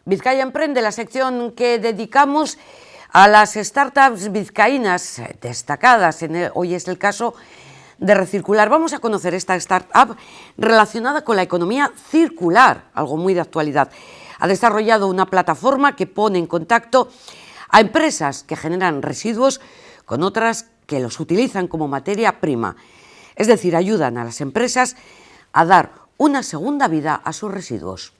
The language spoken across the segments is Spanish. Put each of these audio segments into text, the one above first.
Vizcaya Emprende, la sección que dedicamos a las startups vizcaínas destacadas. Hoy es el caso de Recircular. Vamos a conocer esta startup relacionada con la economía circular, algo muy de actualidad. Ha desarrollado una plataforma que pone en contacto a empresas que generan residuos con otras que los utilizan como materia prima. Es decir, ayudan a las empresas a dar una segunda vida a sus residuos.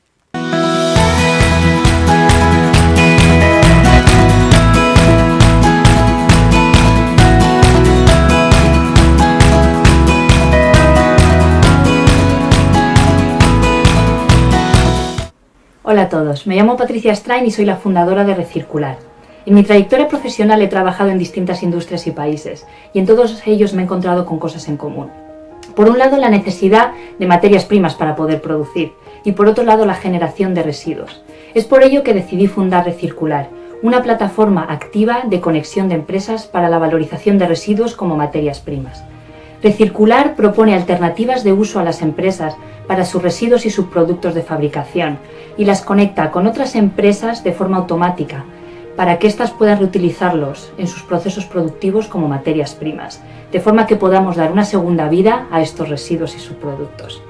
Hola a todos, me llamo Patricia Strain y soy la fundadora de Recircular. En mi trayectoria profesional he trabajado en distintas industrias y países, y en todos ellos me he encontrado con cosas en común. Por un lado, la necesidad de materias primas para poder producir, y por otro lado, la generación de residuos. Es por ello que decidí fundar Recircular, una plataforma activa de conexión de empresas para la valorización de residuos como materias primas. Recircular propone alternativas de uso a las empresas para sus residuos y subproductos de fabricación y las conecta con otras empresas de forma automática para que éstas puedan reutilizarlos en sus procesos productivos como materias primas, de forma que podamos dar una segunda vida a estos residuos y subproductos.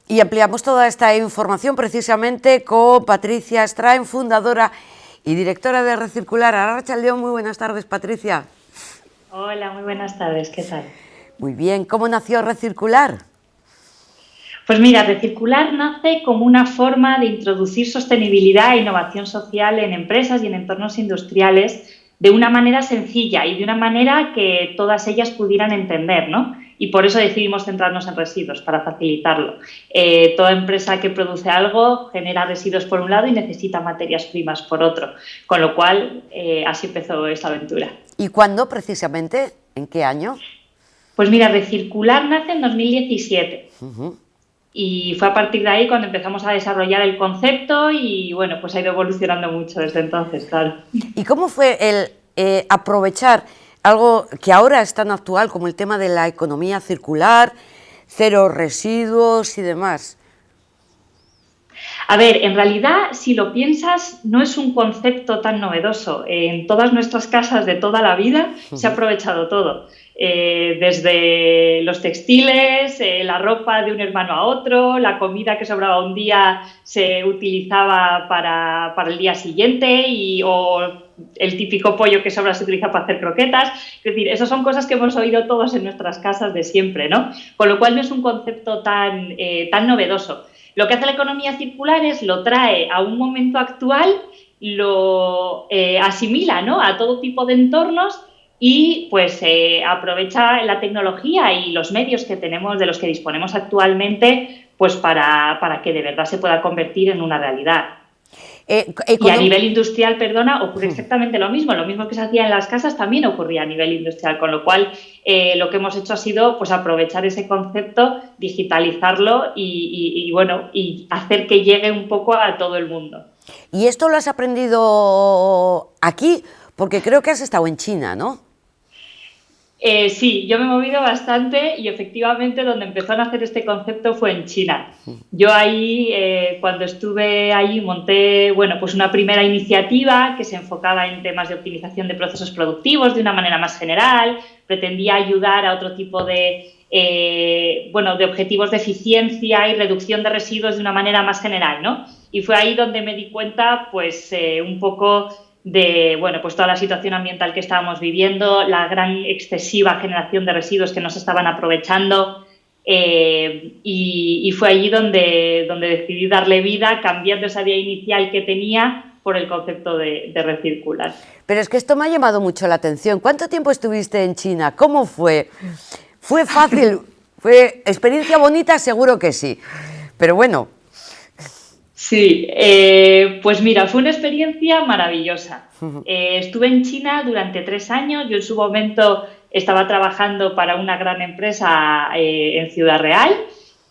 Y ampliamos toda esta información precisamente con Patricia Strain, fundadora y directora de Recircular. Arratsaldeon, muy buenas tardes, Patricia. Hola, muy buenas tardes, ¿qué tal? Muy bien, ¿cómo nació Recircular? Pues mira, Recircular nace como una forma de introducir sostenibilidad e innovación social en empresas y en entornos industriales de una manera sencilla y de una manera que todas ellas pudieran entender, ¿no? Y por eso decidimos centrarnos en residuos, para facilitarlo. Toda empresa que produce algo genera residuos por un lado y necesita materias primas por otro, con lo cual así empezó esta aventura. ¿Y cuándo precisamente? ¿En qué año? Pues mira, Recircular nace en 2017. Y fue a partir de ahí cuando empezamos a desarrollar el concepto y bueno, pues ha ido evolucionando mucho desde entonces, claro. ¿Y cómo fue el aprovechar algo que ahora es tan actual como el tema de la economía circular, cero residuos y demás? A ver, en realidad, si lo piensas, no es un concepto tan novedoso. En todas nuestras casas de toda la vida se ha aprovechado todo. Desde los textiles, la ropa de un hermano a otro, la comida que sobraba un día se utilizaba para el día siguiente o el típico pollo que sobra se utiliza para hacer croquetas. Es decir, esas son cosas que hemos oído todos en nuestras casas de siempre, ¿no? Con lo cual no es un concepto tan novedoso. Lo que hace la economía circular es lo trae a un momento actual, lo asimila, ¿no?, a todo tipo de entornos y pues aprovecha la tecnología y los medios que tenemos, de los que disponemos actualmente, pues para que de verdad se pueda convertir en una realidad. Y a nivel industrial, ocurre exactamente lo mismo que se hacía en las casas también ocurría a nivel industrial, con lo cual lo que hemos hecho ha sido pues aprovechar ese concepto, digitalizarlo y hacer que llegue un poco a todo el mundo. ¿Y esto lo has aprendido aquí? Porque creo que has estado en China, ¿no? Sí, yo me he movido bastante y efectivamente donde empezó a nacer este concepto fue en China. Yo ahí, cuando estuve allí, monté, bueno, pues una primera iniciativa que se enfocaba en temas de optimización de procesos productivos de una manera más general, pretendía ayudar a otro tipo de, bueno, de objetivos de eficiencia y reducción de residuos de una manera más general, ¿no? Y fue ahí donde me di cuenta, pues, un poco de, bueno, pues toda la situación ambiental que estábamos viviendo, la gran excesiva generación de residuos que no se estaban aprovechando, y fue allí donde decidí darle vida, cambiando esa idea inicial que tenía por el concepto de recircular. Pero es que esto me ha llamado mucho la atención. ¿Cuánto tiempo estuviste en China? ¿Cómo fue? ¿Fue fácil? ¿Fue experiencia bonita? Seguro que sí. Pero bueno. Sí, pues mira, fue una experiencia maravillosa. Estuve en China durante 3 años. Yo en su momento estaba trabajando para una gran empresa en Ciudad Real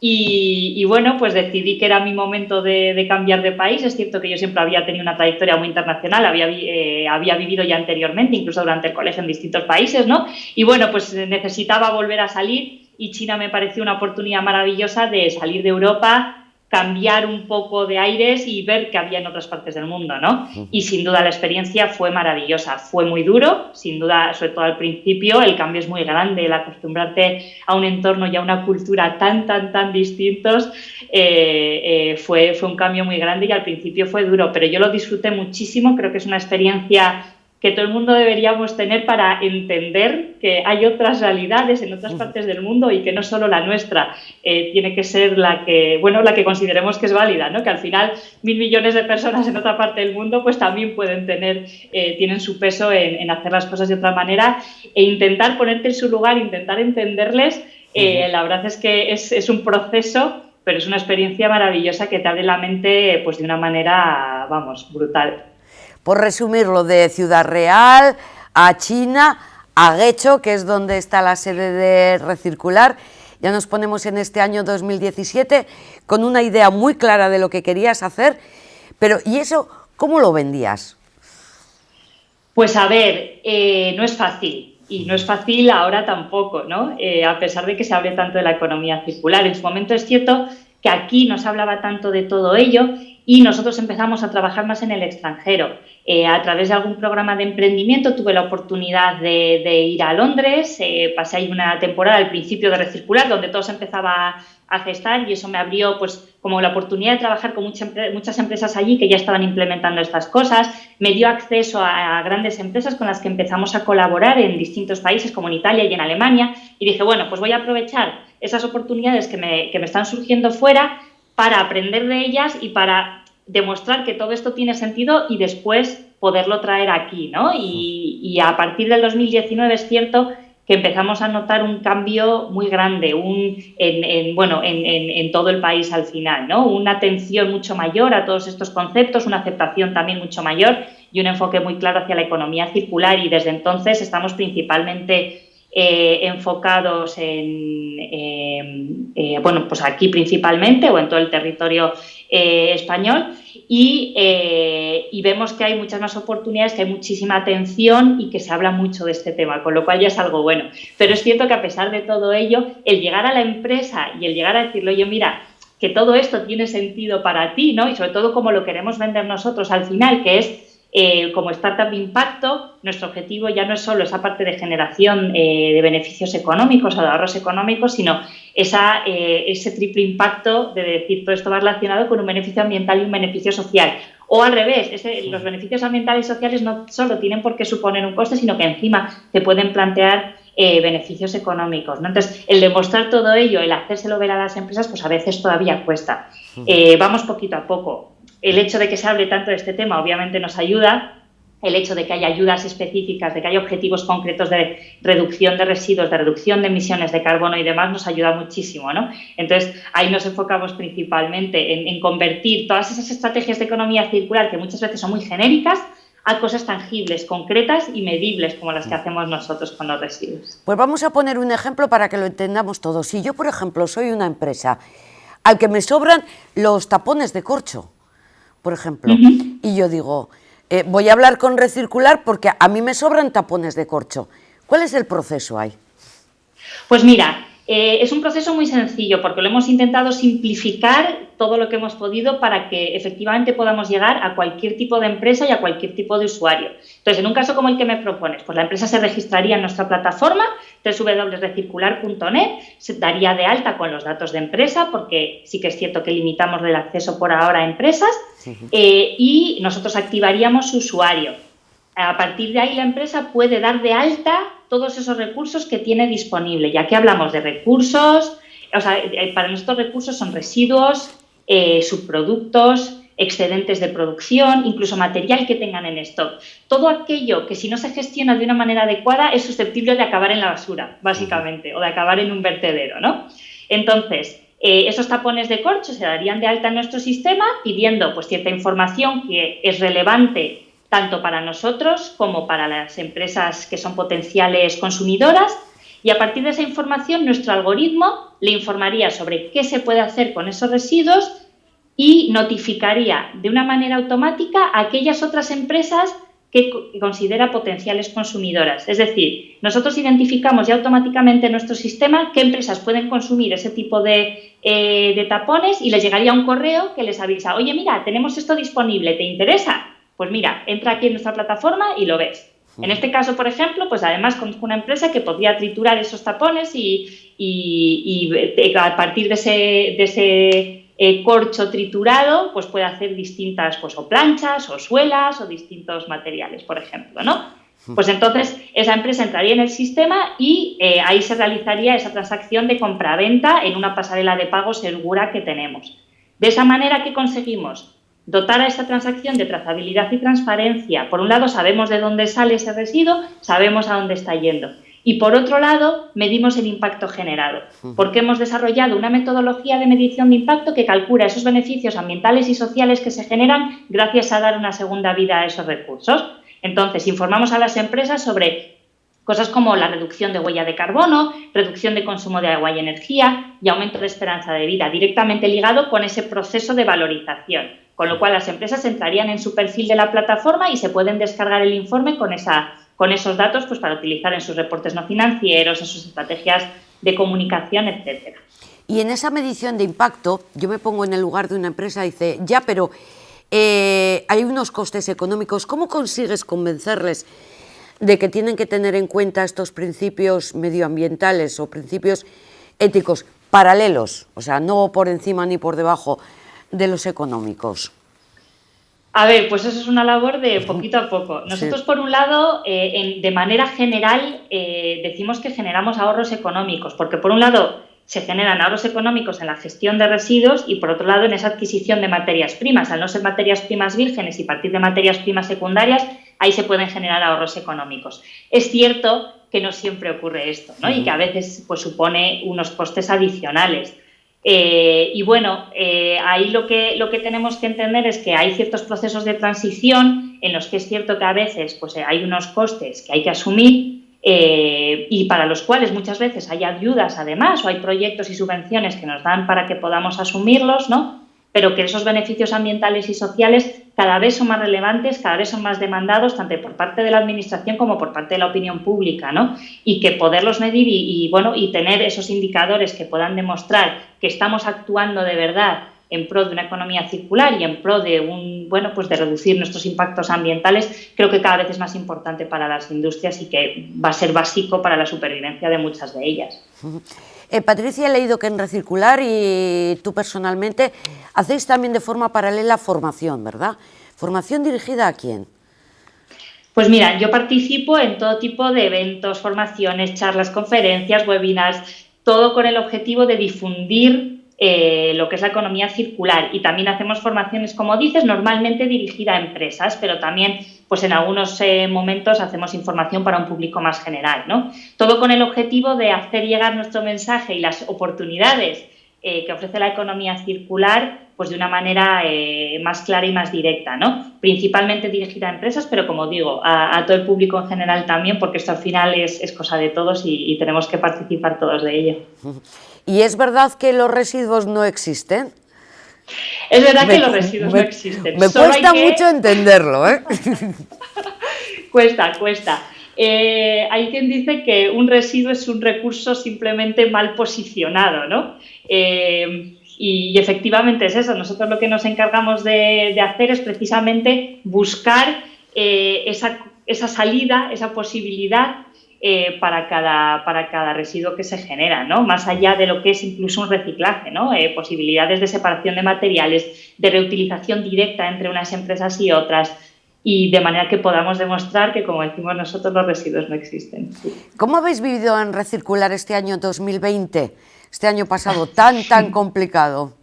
y bueno, pues decidí que era mi momento de cambiar de país. Es cierto que yo siempre había tenido una trayectoria muy internacional, había vivido ya anteriormente, incluso durante el colegio en distintos países, ¿no? Y bueno, pues necesitaba volver a salir y China me pareció una oportunidad maravillosa de salir de Europa, cambiar un poco de aires y ver qué había en otras partes del mundo, ¿no? Y sin duda la experiencia fue maravillosa, fue muy duro, sin duda, sobre todo al principio, el cambio es muy grande, el acostumbrarte a un entorno y a una cultura tan distintos, fue un cambio muy grande y al principio fue duro, pero yo lo disfruté muchísimo, creo que es una experiencia que todo el mundo deberíamos tener para entender que hay otras realidades en otras partes del mundo y que no solo la nuestra tiene que ser la que consideremos que es válida, ¿no? Que al final 1.000 millones de personas en otra parte del mundo pues también pueden tienen su peso en hacer las cosas de otra manera e intentar ponerte en su lugar, intentar entenderles. La verdad es que es un proceso, pero es una experiencia maravillosa que te abre la mente pues de una manera, vamos, brutal. Por resumirlo, de Ciudad Real a China, a Guecho, que es donde está la sede de Recircular. Ya nos ponemos en este año 2017 con una idea muy clara de lo que querías hacer, pero ¿y eso cómo lo vendías? Pues a ver, no es fácil. Y no es fácil ahora tampoco, ¿no? A pesar de que se hable tanto de la economía circular. En su momento es cierto que aquí no se hablaba tanto de todo ello y nosotros empezamos a trabajar más en el extranjero. A través de algún programa de emprendimiento tuve la oportunidad de ir a Londres, pasé ahí una temporada al principio de Recircular, donde todo se empezaba a gestar y eso me abrió pues como la oportunidad de trabajar con muchas empresas allí que ya estaban implementando estas cosas, me dio acceso a grandes empresas con las que empezamos a colaborar en distintos países como en Italia y en Alemania y dije, bueno, pues voy a aprovechar esas oportunidades que me están surgiendo fuera para aprender de ellas y para demostrar que todo esto tiene sentido y después poderlo traer aquí, ¿no? Y a partir del 2019 es cierto que empezamos a notar un cambio muy grande en todo el país al final, ¿no? Una atención mucho mayor a todos estos conceptos, una aceptación también mucho mayor y un enfoque muy claro hacia la economía circular y desde entonces estamos principalmente enfocados pues aquí principalmente o en todo el territorio español y vemos que hay muchas más oportunidades, que hay muchísima atención y que se habla mucho de este tema, con lo cual ya es algo bueno. Pero es cierto que a pesar de todo ello, el llegar a la empresa y el llegar a decirle, oye, mira, que todo esto tiene sentido para ti, ¿no? Y sobre todo como lo queremos vender nosotros al final, que es como startup de impacto, nuestro objetivo ya no es solo esa parte de generación de beneficios económicos o de ahorros económicos, sino ese triple impacto de decir todo esto va relacionado con un beneficio ambiental y un beneficio social. O al revés, los beneficios ambientales y sociales no solo tienen por qué suponer un coste, sino que encima te pueden plantear beneficios económicos, ¿no? Entonces, el demostrar todo ello, el hacérselo ver a las empresas, pues a veces todavía cuesta. Vamos poquito a poco. El hecho de que se hable tanto de este tema obviamente nos ayuda, el hecho de que haya ayudas específicas, de que haya objetivos concretos de reducción de residuos, de reducción de emisiones de carbono y demás, nos ayuda muchísimo, ¿no? Entonces, ahí nos enfocamos principalmente en convertir todas esas estrategias de economía circular que muchas veces son muy genéricas a cosas tangibles, concretas y medibles como las que hacemos nosotros con los residuos. Pues vamos a poner un ejemplo para que lo entendamos todos. Si yo, por ejemplo, soy una empresa al que me sobran los tapones de corcho, por ejemplo, y yo digo, voy a hablar con Recircular porque a mí me sobran tapones de corcho. ¿Cuál es el proceso ahí? Pues mira, es un proceso muy sencillo porque lo hemos intentado simplificar todo lo que hemos podido para que efectivamente podamos llegar a cualquier tipo de empresa y a cualquier tipo de usuario. Entonces, en un caso como el que me propones, pues la empresa se registraría en nuestra plataforma www.recircular.net, se daría de alta con los datos de empresa, porque sí que es cierto que limitamos el acceso por ahora a empresas, y nosotros activaríamos su usuario. A partir de ahí la empresa puede dar de alta todos esos recursos que tiene disponible. Ya que hablamos de recursos, o sea, para nosotros recursos son residuos, subproductos, excedentes de producción, incluso material que tengan en stock. Todo aquello que si no se gestiona de una manera adecuada es susceptible de acabar en la basura, básicamente, o de acabar en un vertedero, ¿no? Entonces, esos tapones de corcho se darían de alta en nuestro sistema pidiendo pues, cierta información que es relevante tanto para nosotros como para las empresas que son potenciales consumidoras, y a partir de esa información nuestro algoritmo le informaría sobre qué se puede hacer con esos residuos y notificaría de una manera automática a aquellas otras empresas que considera potenciales consumidoras. Es decir, nosotros identificamos ya automáticamente en nuestro sistema qué empresas pueden consumir ese tipo de tapones y les llegaría un correo que les avisa: oye, mira, tenemos esto disponible, ¿te interesa? Pues mira, entra aquí en nuestra plataforma y lo ves. En este caso, por ejemplo, pues además conozco una empresa que podría triturar esos tapones y a partir de ese corcho triturado, pues puede hacer distintas, pues o planchas o suelas o distintos materiales, por ejemplo, ¿no? Pues entonces esa empresa entraría en el sistema y ahí se realizaría esa transacción de compra-venta en una pasarela de pago segura que tenemos. De esa manera, ¿qué conseguimos? Dotar a esta transacción de trazabilidad y transparencia. Por un lado, sabemos de dónde sale ese residuo, sabemos a dónde está yendo. Y por otro lado, medimos el impacto generado, porque hemos desarrollado una metodología de medición de impacto que calcula esos beneficios ambientales y sociales que se generan gracias a dar una segunda vida a esos recursos. Entonces, informamos a las empresas sobre cosas como la reducción de huella de carbono, reducción de consumo de agua y energía y aumento de esperanza de vida, directamente ligado con ese proceso de valorización. Con lo cual, las empresas entrarían en su perfil de la plataforma y se pueden descargar el informe con esos datos pues, para utilizar en sus reportes no financieros, en sus estrategias de comunicación, etcétera. Y en esa medición de impacto, yo me pongo en el lugar de una empresa y dice, ya, pero hay unos costes económicos. ¿Cómo consigues convencerles de que tienen que tener en cuenta estos principios medioambientales o principios éticos paralelos? O sea, no por encima ni por debajo de los económicos. A ver, pues eso es una labor de poquito a poco. Nosotros, por un lado, de manera general, decimos que generamos ahorros económicos, porque por un lado se generan ahorros económicos en la gestión de residuos y por otro lado en esa adquisición de materias primas. Al no ser materias primas vírgenes y partir de materias primas secundarias, ahí se pueden generar ahorros económicos. Es cierto que no siempre ocurre esto, ¿no? Y que a veces pues, supone unos costes adicionales. Y bueno, ahí lo que tenemos que entender es que hay ciertos procesos de transición en los que es cierto que a veces pues, hay unos costes que hay que asumir y para los cuales muchas veces hay ayudas además o hay proyectos y subvenciones que nos dan para que podamos asumirlos, ¿no? Pero que esos beneficios ambientales y sociales cada vez son más relevantes, cada vez son más demandados, tanto por parte de la Administración como por parte de la opinión pública, ¿no? Y que poderlos medir y tener esos indicadores que puedan demostrar que estamos actuando de verdad en pro de una economía circular y en pro de de reducir nuestros impactos ambientales, creo que cada vez es más importante para las industrias y que va a ser básico para la supervivencia de muchas de ellas. Patricia, he leído que en Recircular y tú personalmente hacéis también de forma paralela formación, ¿verdad? ¿Formación dirigida a quién? Pues mira, yo participo en todo tipo de eventos, formaciones, charlas, conferencias, webinars, todo con el objetivo de difundir lo que es la economía circular, y también hacemos formaciones, como dices, normalmente dirigida a empresas, pero también pues en algunos momentos hacemos información para un público más general, ¿no? Todo con el objetivo de hacer llegar nuestro mensaje y las oportunidades que ofrece la economía circular pues de una manera más clara y más directa, ¿no? Principalmente dirigida a empresas, pero como digo, a todo el público en general también, porque esto al final es cosa de todos y tenemos que participar todos de ello. ¿Y es verdad que los residuos no existen? Es verdad que los residuos no existen. Me cuesta mucho entenderlo, ¿eh? Cuesta. Hay quien dice que un residuo es un recurso simplemente mal posicionado, ¿no? Y efectivamente es eso. Nosotros lo que nos encargamos de hacer es precisamente buscar esa salida, esa posibilidad para cada residuo que se genera, ¿no? Más allá de lo que es incluso un reciclaje, ¿no? Posibilidades de separación de materiales, de reutilización directa entre unas empresas y otras, y de manera que podamos demostrar que, como decimos nosotros, los residuos no existen. Sí. ¿Cómo habéis vivido en Recircular este año 2020, este año pasado tan complicado?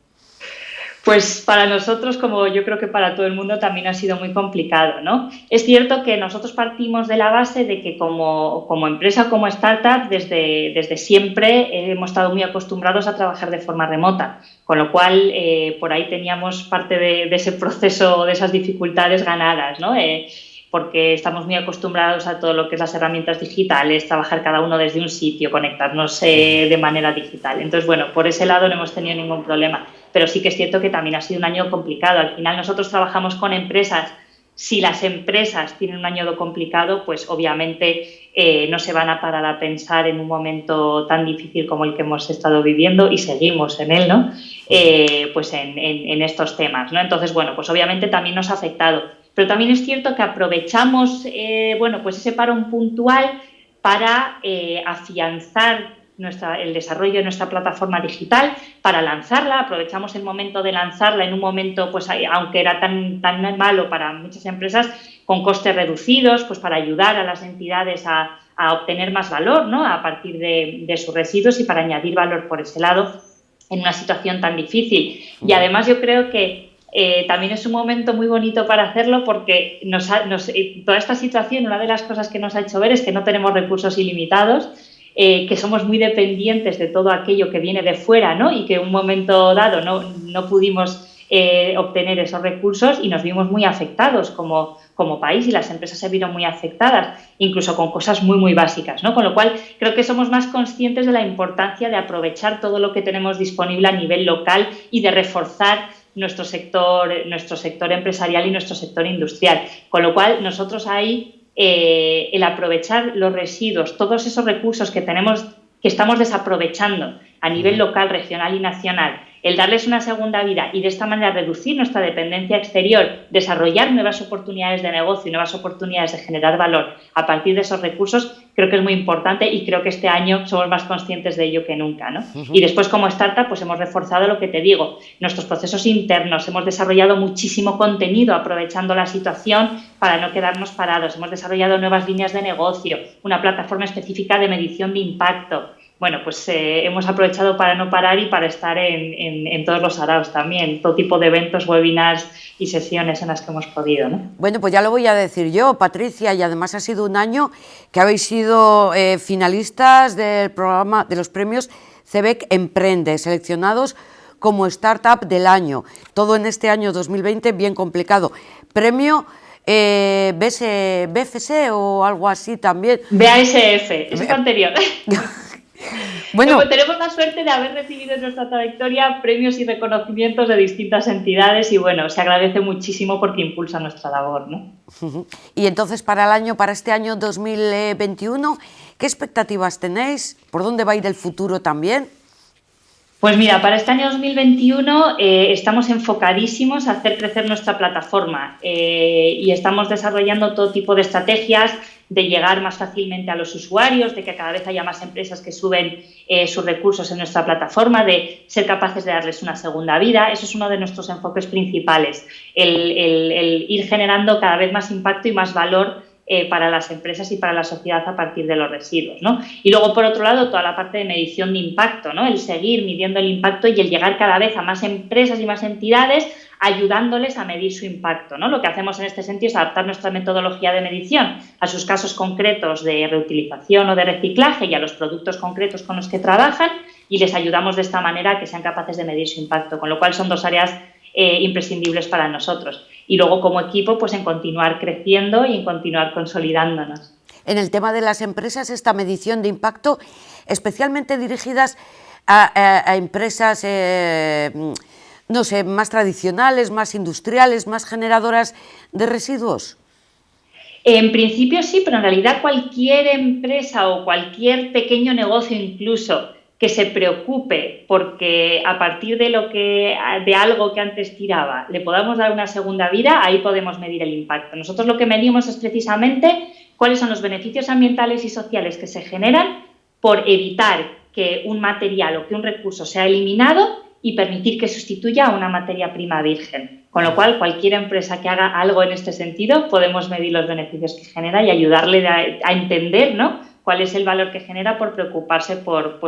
Pues para nosotros, como yo creo que para todo el mundo, también ha sido muy complicado, ¿no? Es cierto que nosotros partimos de la base de que como empresa, como startup, desde siempre hemos estado muy acostumbrados a trabajar de forma remota, con lo cual por ahí teníamos parte de ese proceso, de esas dificultades ganadas, ¿no? Porque estamos muy acostumbrados a todo lo que es las herramientas digitales, trabajar cada uno desde un sitio, conectarnos de manera digital. Entonces, bueno, por ese lado no hemos tenido ningún problema. Pero sí que es cierto que también ha sido un año complicado. Al final nosotros trabajamos con empresas. Si las empresas tienen un año complicado, pues obviamente no se van a parar a pensar en un momento tan difícil como el que hemos estado viviendo, y seguimos en él, ¿no? Pues en estos temas, ¿no? Entonces, bueno, pues obviamente también nos ha afectado. Pero también es cierto que aprovechamos bueno, pues ese parón puntual para afianzar el desarrollo de nuestra plataforma digital, para lanzarla. Aprovechamos el momento de lanzarla en un momento, pues aunque era tan malo para muchas empresas, con costes reducidos, pues para ayudar a las entidades a obtener más valor, ¿no? A partir de sus residuos, y para añadir valor por ese lado en una situación tan difícil. Y además yo creo que también es un momento muy bonito para hacerlo, porque toda esta situación, una de las cosas que nos ha hecho ver es que no tenemos recursos ilimitados, que somos muy dependientes de todo aquello que viene de fuera, ¿no? Y que en un momento dado no pudimos obtener esos recursos y nos vimos muy afectados como país, y las empresas se vieron muy afectadas, incluso con cosas muy básicas, ¿no? Con lo cual creo que somos más conscientes de la importancia de aprovechar todo lo que tenemos disponible a nivel local y de reforzar nuestro sector empresarial y nuestro sector industrial. Con lo cual nosotros ahí el aprovechar los residuos, todos esos recursos que estamos desaprovechando a nivel local, regional y nacional, el darles una segunda vida y de esta manera reducir nuestra dependencia exterior, desarrollar nuevas oportunidades de negocio y nuevas oportunidades de generar valor a partir de esos recursos, creo que es muy importante, y creo que este año somos más conscientes de ello que nunca, ¿no? Y después, como startup, pues hemos reforzado lo que te digo, nuestros procesos internos, hemos desarrollado muchísimo contenido aprovechando la situación para no quedarnos parados, hemos desarrollado nuevas líneas de negocio, una plataforma específica de medición de impacto. Bueno, pues hemos aprovechado para no parar y para estar en todos los araos también, todo tipo de eventos, webinars y sesiones en las que hemos podido, ¿no? Bueno, pues ya lo voy a decir yo, Patricia, y además ha sido un año que habéis sido finalistas del programa de los premios CEBEC Emprende, seleccionados como Startup del Año. Todo en este año 2020 bien complicado. Premio BFC o algo así también. BASF, es anterior. Bueno, tenemos la suerte de haber recibido en nuestra trayectoria premios y reconocimientos de distintas entidades, y bueno, se agradece muchísimo porque impulsa nuestra labor, ¿no? Y entonces para este año 2021, ¿qué expectativas tenéis? ¿Por dónde va a ir el futuro también? Pues mira, para este año 2021 estamos enfocadísimos a hacer crecer nuestra plataforma y estamos desarrollando todo tipo de estrategias de llegar más fácilmente a los usuarios, de que cada vez haya más empresas que suben sus recursos en nuestra plataforma, de ser capaces de darles una segunda vida. Eso es uno de nuestros enfoques principales, el ir generando cada vez más impacto y más valor para las empresas y para la sociedad a partir de los residuos, ¿no? Y luego, por otro lado, toda la parte de medición de impacto, ¿no? El seguir midiendo el impacto y el llegar cada vez a más empresas y más entidades, ayudándoles a medir su impacto, ¿no? Lo que hacemos en este sentido es adaptar nuestra metodología de medición a sus casos concretos de reutilización o de reciclaje y a los productos concretos con los que trabajan, y les ayudamos de esta manera a que sean capaces de medir su impacto, con lo cual son dos áreas imprescindibles para nosotros. Y luego, como equipo, pues en continuar creciendo y en continuar consolidándonos. En el tema de las empresas, esta medición de impacto, especialmente dirigidas a empresas, no sé, más tradicionales, más industriales, más generadoras de residuos. En principio sí, pero en realidad cualquier empresa o cualquier pequeño negocio incluso que se preocupe porque a partir de algo que antes tiraba le podamos dar una segunda vida, ahí podemos medir el impacto. Nosotros lo que medimos es precisamente cuáles son los beneficios ambientales y sociales que se generan por evitar que un material o que un recurso sea eliminado y permitir que sustituya a una materia prima virgen. Con lo cual, cualquier empresa que haga algo en este sentido, podemos medir los beneficios que genera y ayudarle a entender, ¿no?, cuál es el valor que genera por preocuparse por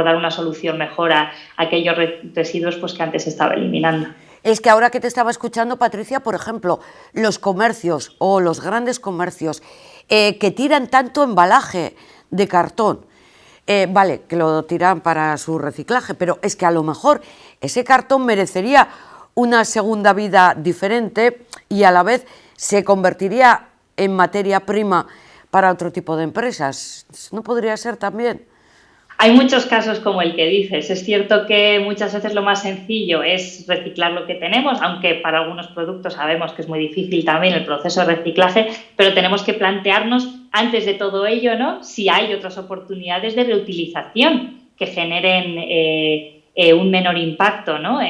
dar una solución mejor a aquellos residuos pues, que antes se estaba eliminando. Es que ahora que te estaba escuchando, Patricia, por ejemplo, los comercios o los grandes comercios que tiran tanto embalaje de cartón, vale, que lo tiran para su reciclaje, pero es que a lo mejor ese cartón merecería una segunda vida diferente y a la vez se convertiría en materia prima para otro tipo de empresas. ¿No podría ser también? Hay muchos casos como el que dices. Es cierto que muchas veces lo más sencillo es reciclar lo que tenemos, aunque para algunos productos sabemos que es muy difícil también el proceso de reciclaje, pero tenemos que plantearnos antes de todo ello, ¿no?, si hay otras oportunidades de reutilización que generen un menor impacto, ¿no?,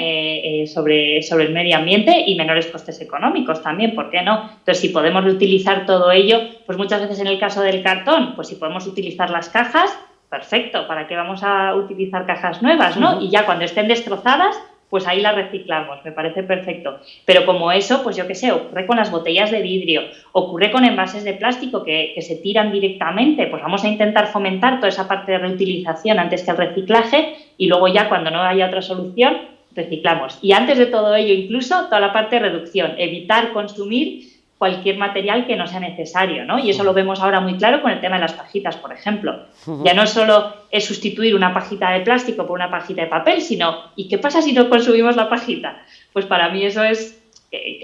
sobre el medio ambiente y menores costes económicos también, ¿por qué no? Entonces, si podemos reutilizar todo ello, pues muchas veces en el caso del cartón, pues si podemos utilizar las cajas, perfecto, ¿para qué vamos a utilizar cajas nuevas, no? Y ya cuando estén destrozadas, pues ahí las reciclamos, me parece perfecto. Pero como eso, pues yo qué sé, ocurre con las botellas de vidrio, ocurre con envases de plástico que se tiran directamente, pues vamos a intentar fomentar toda esa parte de reutilización antes que el reciclaje y luego ya cuando no haya otra solución, reciclamos. Y antes de todo ello, incluso toda la parte de reducción, evitar consumir cualquier material que no sea necesario, ¿no? Y eso lo vemos ahora muy claro con el tema de las pajitas, por ejemplo. Ya no solo es sustituir una pajita de plástico por una pajita de papel, sino ¿y qué pasa si no consumimos la pajita? Pues para mí eso es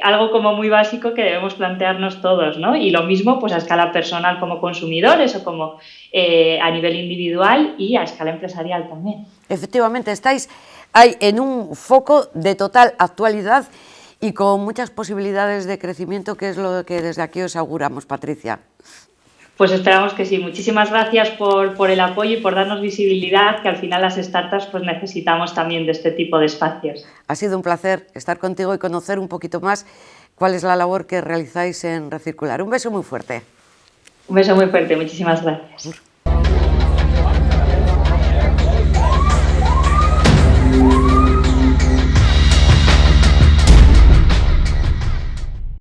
algo como muy básico que debemos plantearnos todos, ¿no? Y lo mismo pues a escala personal como consumidores o como a nivel individual y a escala empresarial también. Efectivamente, estáis ahí en un foco de total actualidad y con muchas posibilidades de crecimiento, que es lo que desde aquí os auguramos, Patricia. Pues esperamos que sí. Muchísimas gracias por el apoyo y por darnos visibilidad, que al final las startups pues necesitamos también de este tipo de espacios. Ha sido un placer estar contigo y conocer un poquito más cuál es la labor que realizáis en Recircular. Un beso muy fuerte. Un beso muy fuerte. Muchísimas gracias.